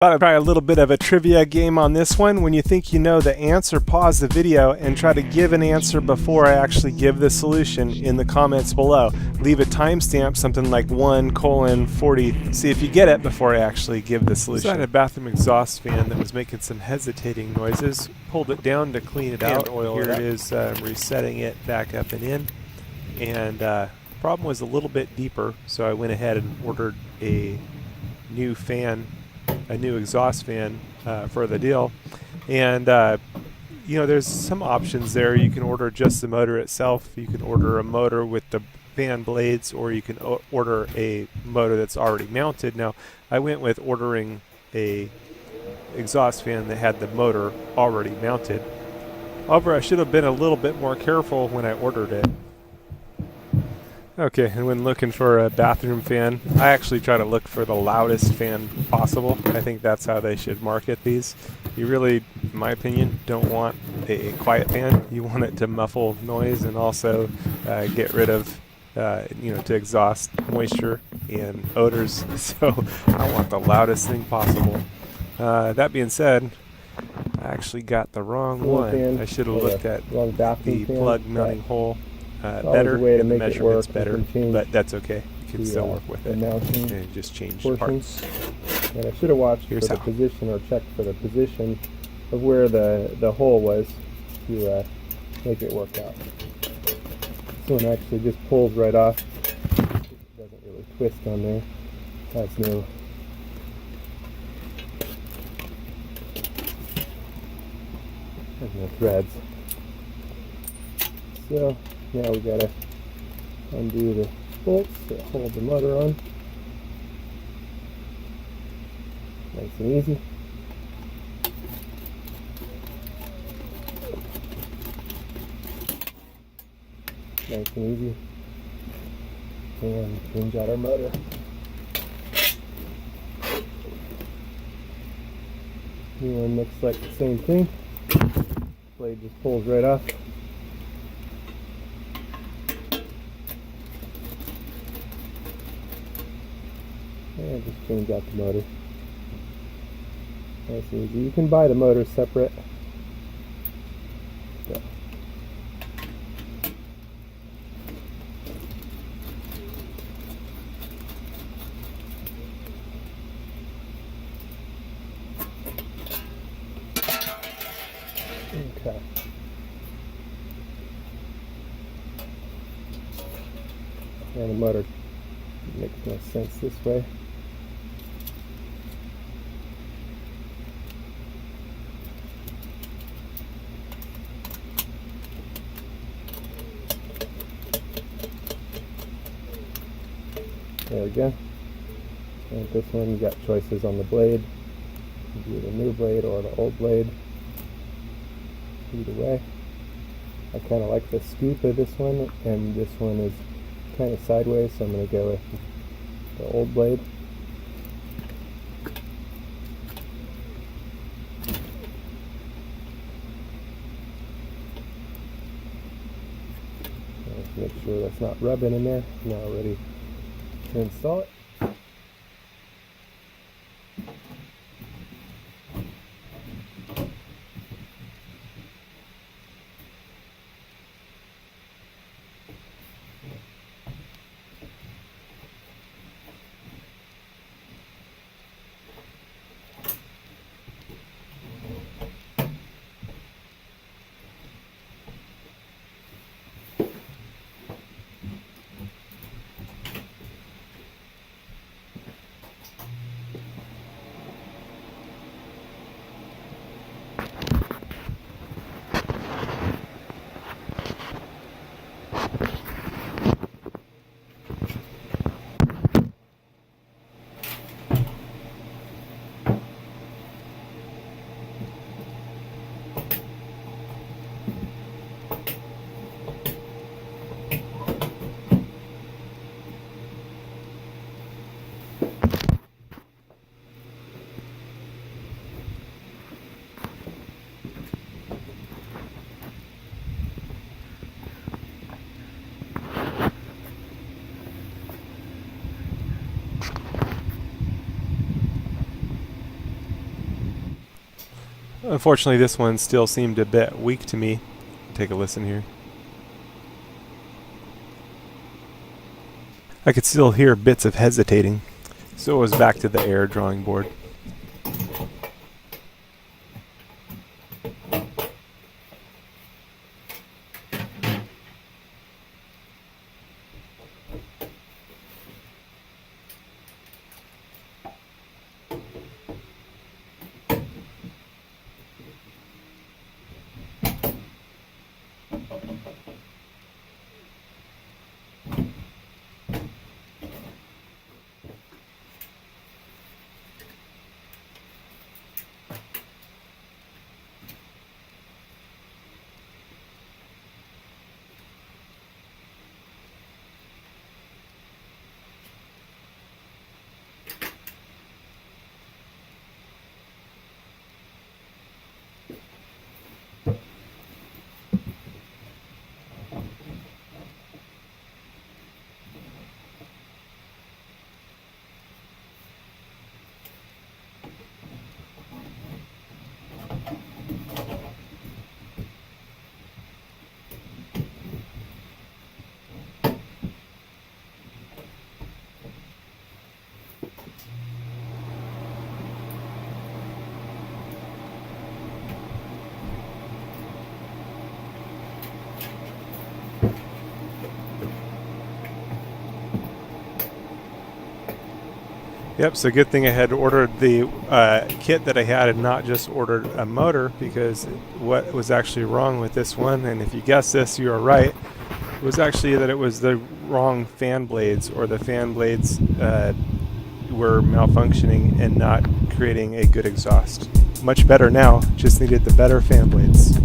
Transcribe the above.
Thought I'd try a little bit of a trivia game on this one. When you think you know the answer, pause the video and try to give an answer before I actually give the solution in the comments below. Leave a timestamp, something like 1:40. See if you get it before I actually give the solution. I had a bathroom exhaust fan that was making some hesitating noises. Pulled it down to clean it out. Here it is, resetting it back up and in. And problem was a little bit deeper, so I went ahead and ordered a new fan, a new exhaust fan for the deal. And you know, there's some options there. You can order just the motor itself, you can order a motor with the fan blades, or you can order a motor that's already mounted. Now I went with ordering a exhaust fan that had the motor already mounted. However, I should have been a little bit more careful when I ordered it. Okay, and when looking for a bathroom fan, I actually try to look for the loudest fan possible. I think that's how they should market these. You really, in my opinion, don't want a quiet fan. You want it to muffle noise and also get rid of, you know, to exhaust moisture and odors. So I want the loudest thing possible. That being said, I actually got the wrong one. I should have looked at the plug mounting hole better, and the measurements better, but that's okay. You can still work with it and just change parts. And I should have watched for the position, or checked for the position of where the hole was to make it work out. This one actually just pulls right off. It doesn't really twist on there. That's new. There's no threads. So now we gotta undo the bolts that hold the motor on. Nice and easy. Nice and easy. And change out our motor. New one looks like the same thing. Blade just pulls right off. And just change out the motor. Nice and easy. You can buy the motor separate. So. Okay. And the motor makes no sense this way. There we go. And this one, you got choices on the blade. You can do the new blade or the old blade. Either way. I kind of like the scoop of this one, and this one is kind of sideways, so I'm going to go with the old blade. Make sure that's not rubbing in there. Now ready to install it. Unfortunately, this one still seemed a bit weak to me. Take a listen here. I could still hear bits of hesitating, so it was back to the air drawing board. Yep, so good thing I had ordered the kit that I had and not just ordered a motor, because what was actually wrong with this one, and if you guessed this, you are right, it was actually that it was the wrong fan blades, or the fan blades were malfunctioning and not creating a good exhaust. Much better now, just needed the better fan blades.